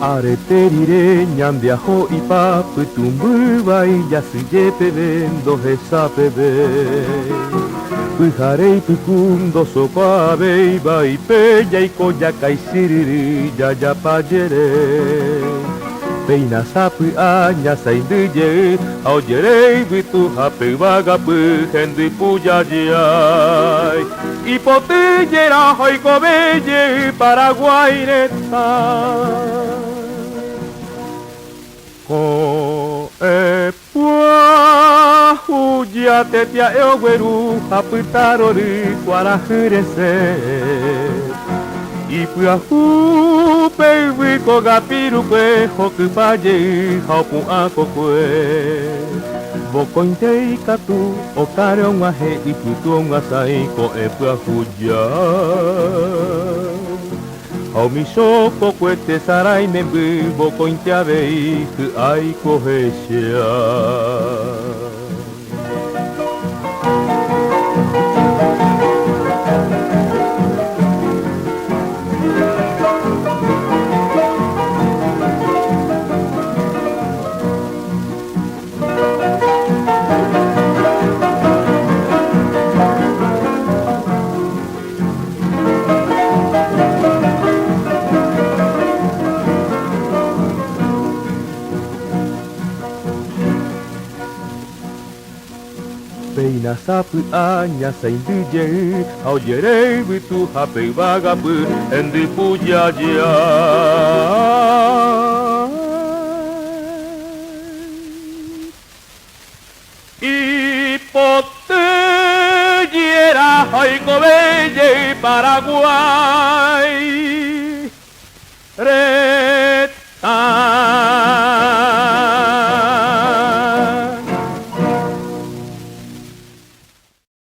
Areterire ñandiajo ipa putumbubai yasuyete vendo hesapebe Pujarei pukundo sopabei bai peya y koyakai siriri yayapayere Peina sapu aña sainduye aoyerei bitu hape vagapu hendi puyayay Ipoteyera hoikobeye Paraguay neta Ko e pua huya tetia eogueru haputarori kuarahurese Ipua hu peiwi kogapiru kwe hokupaye haupu akokwe Bokointei katu okare ongahe iputu ongasai ko e pua huya Haumisho kokwete sarai membu bokointiabei ku ai koheshia Peina sapu aña sainduye aoyerei bitu hapei vagapu endi puyaya Ipoteyera hoikobeye Paraguay